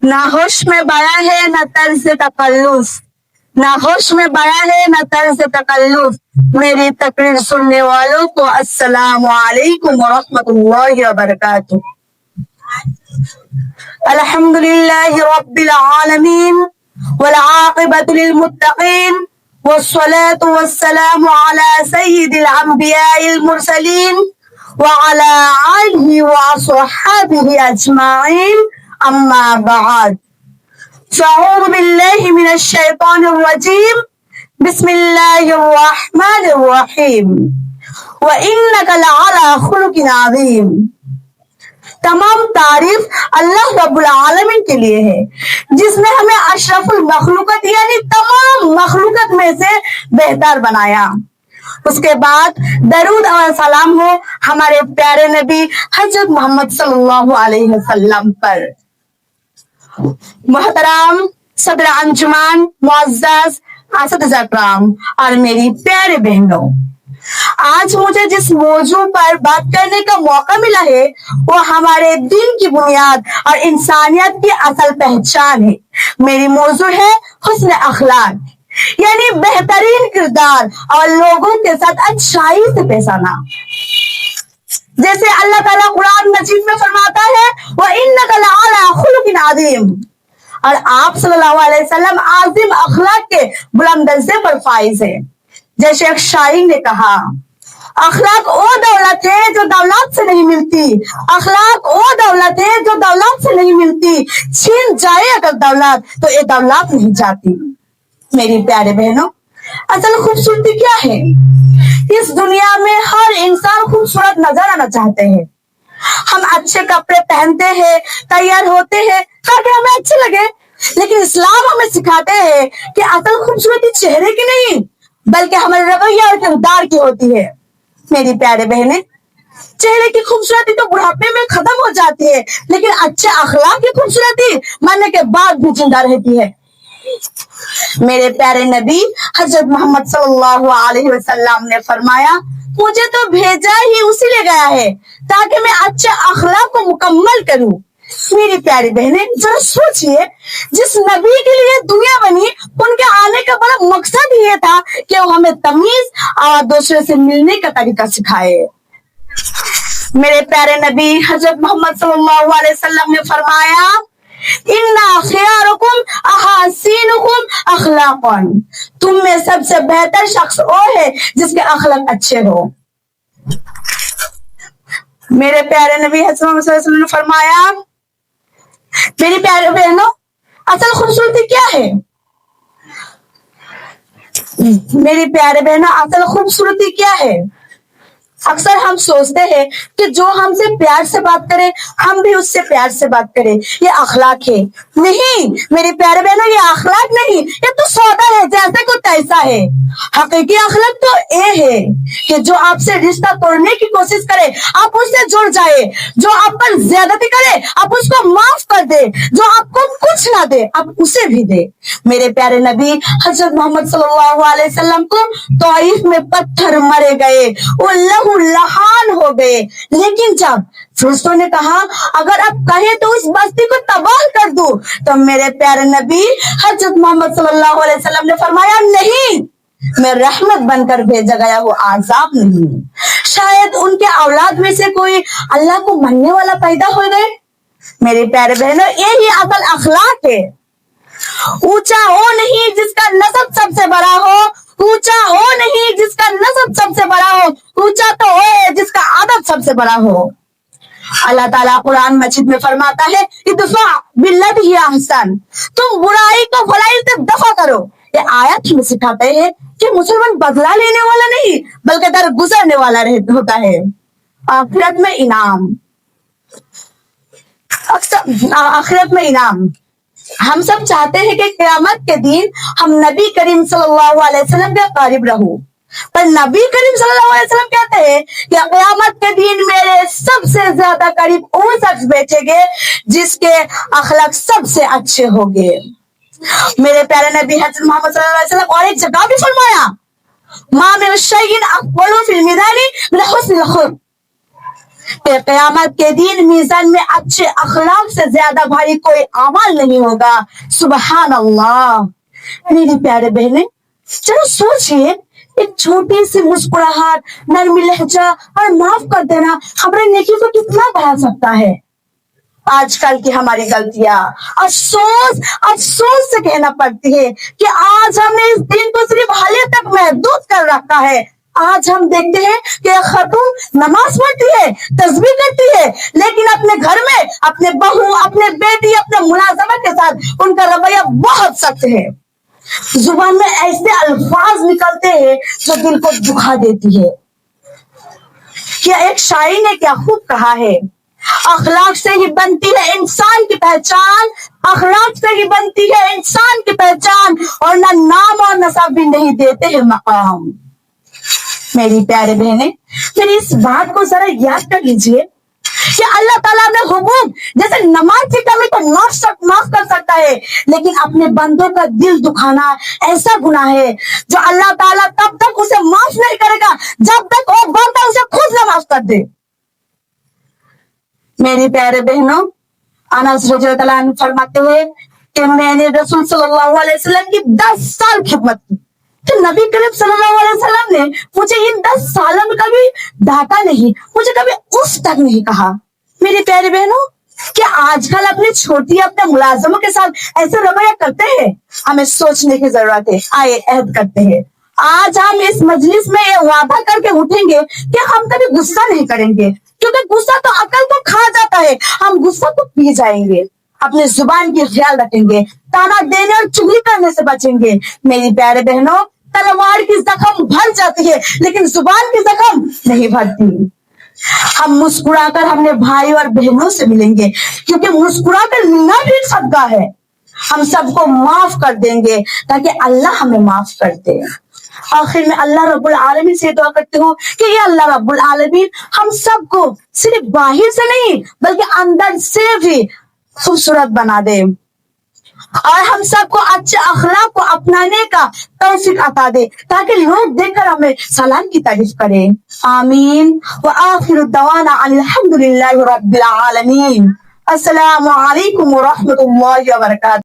ना होश में बड़ा है ना तर्ज तकल्लुफ, ना होश में बड़ा है ना तर्ज तकल्लुफ। मेरी तकरीर सुनने वालों को अस्सलाम वालेकुम व रहमतुल्लाहि व बरकातुहू। अल्हम्दुलिल्लाहि रब्बिल आलमीन वल आक़िबतु लिल मुत्तक़ीन वस्सलातु वस्सलामु अला सय्यिदिल अंबियाइल मुरसलीन व अला आलिहि व अस्हाबिहि अजमाइन। अम्मा बाद, फ़अऊज़ु बिल्लाहि मिनश शैतानिर रजीम, बिस्मिल्लाहिर रहमानिर रहीम, व इन्नका लअला खुलुकिन अज़ीम। तमाम तारीफ अल्लाह रब्बुल आलमीन के लिए है, जिसने हमें अशरफुल मखलूकत यानी तमाम मखलूकत में से बेहतर बनाया। उसके बाद दरूद और सलाम हो हमारे प्यारे नबी हजरत मोहम्मद सल्लल्लाहु अलैहि वसल्लम पर। मोहतरम सदर अंजुमान, मुअज़्ज़ज़ असतिज़ा किराम और मेरी प्यारे बहनों, आज मुझे जिस मौजू पर बात करने का मौका मिला है वो हमारे दीन की बुनियाद और इंसानियत की असल पहचान है। मेरी मौजू है हुस्न अखलाक यानी बेहतरीन किरदार और लोगों के साथ अच्छाई से पेश आना। जैसे अल्लाह ताला कुरान मजीद में फरमाता है व इन्नका लअला खुलुकिन अज़ीम, और आप सल्लल्लाहु अलैहि वसल्लम आज़िम अखलाक के बुलंद दर्जे पर फाइज है। जैसे एक शायर ने कहा, अखलाक वो दौलत है जो दौलत से नहीं मिलती, अखलाक वो दौलत है जो दौलत से नहीं मिलती, छीन जाए अगर दौलत तो ये दौलत नहीं जाती। मेरी प्यारे बहनों, असल खूबसूरती क्या है? इस दुनिया में हर इंसान खूबसूरत नजर आना चाहते हैं। हम अच्छे कपड़े पहनते हैं, तैयार होते हैं ताकि हमें अच्छे लगे, लेकिन इस्लाम हमें सिखाते हैं कि असल खूबसूरती चेहरे की नहीं बल्कि हमारे रवैया और किरदार की होती है। मेरी प्यारे बहनें, चेहरे की खूबसूरती तो बुढ़ापे में खत्म हो जाती है, लेकिन अच्छे अखलाक की खूबसूरती मरने के बाद भी जिंदा रहती है। मेरे प्यारे नबी हजरत मोहम्मद सल्लल्लाहु अलैहि वसल्लम ने फरमाया, मुझे तो भेजा ही उसी ले गया है ताकि मैं अच्छे अखलाक को मुकम्मल करूं। मेरी प्यारी बहनें, जरा सोचिए, जिस नबी के लिए दुनिया बनी उनके आने का बड़ा मकसद ये था कि वो हमें तमीज और दूसरे से मिलने का तरीका सिखाए। मेरे प्यारे नबी हजरत मोहम्मद सल्लल्लाहु अलैहि वसल्लम ने फरमाया, इन्ना खियारुकुम अहसीनुकुम अखलाकन, तुम में सबसे बेहतर शख्स वो है जिसके अखलाक अच्छे हो। मेरे प्यारे नबी हजरत मोहम्मद सल्लल्लाहु अलैहि वसल्लम ने फरमाया, मेरी प्यारे बहनों, असल खूबसूरती क्या है? मेरी प्यारे बहनों, असल खूबसूरती क्या है? अक्सर हम सोचते हैं कि जो हमसे प्यार से बात करे हम भी उससे प्यार से बात करें, ये अखलाक है। नहीं मेरे प्यारे बहनों, ये अखलाक नहीं, ये तो सौदा है, जैसे को तैसा है। हकीकी अखलाक तो ये है कि जो आपसे रिश्ता तोड़ने की कोशिश करे आप उससे जुड़ जाए, जो आप पर ज्यादती करे आप उसको माफ कर दे, जो आपको कुछ ना दे आप उसे भी दे। मेरे प्यारे नबी हजरत मोहम्मद सल्लल्लाहु अलैहि वसल्लम को तौईफ में पत्थर मरे गए, वो लहू लहान हो गए, लेकिन जब फरिश्तों ने कहा अगर आप कहें तो उस बस्ती को तबाह कर दो, तो मेरे प्यारे नबी हजरत मोहम्मद सल्लल्लाहु अलैहि वसल्लम ने फरमाया, नहीं, मैं रहमत बनकर भेजा गया हूँ, आजाब नहीं। शायद उनके औलाद में से कोई अल्लाह को मानने वाला पैदा हो गए। मेरे प्यारे बहनों, यही असल अखलाक है। ऊंचा वो नहीं जिसका नसब सबसे बड़ा हो, ऊंचा वो नहीं जिसका नसब सबसे बड़ा हो, ऊंचा तो वो है जिसका आदत सबसे बड़ा हो। अल्लाह ताला कुरान मजीद में फरमाता है, इदफा बिल्लती हिय अहसन, तुम बुराई को भलाई से दफा करो। ये आयत में सिखाते हैं कि मुसलमान बदला लेने वाला नहीं बल्कि दर गुजरने वाला होता है। आखिरत में इनाम, आखिरत में इनाम। हम सब चाहते हैं कि क़यामत के दिन हम नबी करीम सल्लल्लाहु अलैहि वसल्लम के करीब रहूं, पर नबी करीम सल्लल्लाहु अलैहि वसल्लम कहते हैं कि क़यामत के दिन मेरे सबसे ज्यादा करीब वो शख्स बैठेंगे जिसके अखलाक सबसे अच्छे होंगे। मेरे प्यारे नबी हजरत मोहम्मद सल्लल्लाहु अलैहि वसल्लम और एक जगह भी फरमाया, मा मिन शैइन अक़बलु फिल मिज़ानी मिन हुस्निल खुल्क़, کہ قیامت کے دن میزان میں اچھے اخلاق سے زیادہ بھاری کوئی عمل نہیں ہوگا. سبحان اللہ. میری پیارے بہنیں، چلو سوچئے، ایک چھوٹی سی مسکراہٹ، نرمی لہجہ اور معاف کر دینا ہمارے نیکی کو کتنا بڑھا سکتا ہے. آج کل کی ہماری غلطیاں افسوس سے کہنا پڑتی ہے کہ آج ہم نے اس دن کو صرف حالیہ تک محدود کر رکھا ہے. آج ہم دیکھتے ہیں کہ خاتون نماز پڑھتی ہے، تسبیح کرتی ہے، لیکن اپنے گھر میں اپنے بہو، اپنے بیٹی، اپنے ملازمت کے ساتھ ان کا رویہ بہت سخت ہے. زبان میں ایسے الفاظ نکلتے ہیں جو دل کو دکھا دیتی ہے. کیا ایک شاعر نے کیا خوب کہا ہے، اخلاق سے ہی بنتی ہے انسان کی پہچان، اخلاق سے ہی بنتی ہے انسان کی پہچان، اور نہ نام اور نسب بھی نہیں دیتے ہیں مقام. میری پیارے بہنیں، میری اس بات کو ذرا یاد کر لیجئے کہ اللہ تعالیٰ نے حقوق جیسے نماز کی کمی کو معاف کر سکتا ہے، لیکن اپنے بندوں کا دل دکھانا ایسا گناہ ہے جو اللہ تعالیٰ تب تک اسے معاف نہیں کرے گا جب تک وہ بندہ اسے خود نہ معاف کر دے. میری پیارے بہنوں، انس رضی اللہ عنہ فرماتے ہوئے کہ میں نے رسول صلی اللہ علیہ وسلم کی 10 سال خدمت کی، تو نبی کریم صلی اللہ علیہ وسلم نے مجھے ان 10 سالوں میں کبھی ڈانٹا نہیں، مجھے کبھی اف تک نہیں کہا. میری پیارے بہنوں، کیا آج کل اپنی چھوٹی اپنے ملازموں کے ساتھ ایسے رویہ کرتے ہیں؟ ہمیں سوچنے کی ضرورت ہے. آئے عہد کرتے ہیں، آج ہم اس مجلس میں یہ وعدہ کر کے اٹھیں گے کہ ہم کبھی غصہ نہیں کریں گے، کیونکہ غصہ تو عقل کو کھا جاتا ہے. ہم غصہ کو پی جائیں گے، اپنے زبان کی خیال رکھیں گے، تانا دینے اور چغلی کرنے سے بچیں گے. میری پیارے بہنوں، تلوار کی زخم بھر جاتی ہے لیکن زبان کی زخم نہیں بھرتی. ہم مسکرا کر اپنے بھائی اور بہنوں سے ملیں گے، کیونکہ مسکرا کر ملنا بھی صدقہ ہے. ہم سب کو معاف کر دیں گے تاکہ اللہ ہمیں معاف کر دے. آخر میں اللہ رب العالمین سے دعا کرتی ہوں کہ یہ اللہ رب العالمین ہم سب کو صرف باہر سے نہیں بلکہ اندر سے بھی خوبصورت بنا دے، اور ہم سب کو اچھے اخلاق کو اپنانے کا توفیق عطا دے تاکہ لوگ دیکھ کر ہمیں سلام کی تعریف کریں. آمین. وآخر الدعوانا الحمد للہ رب العالمین. السلام علیکم ورحمۃ اللہ وبرکاتہ.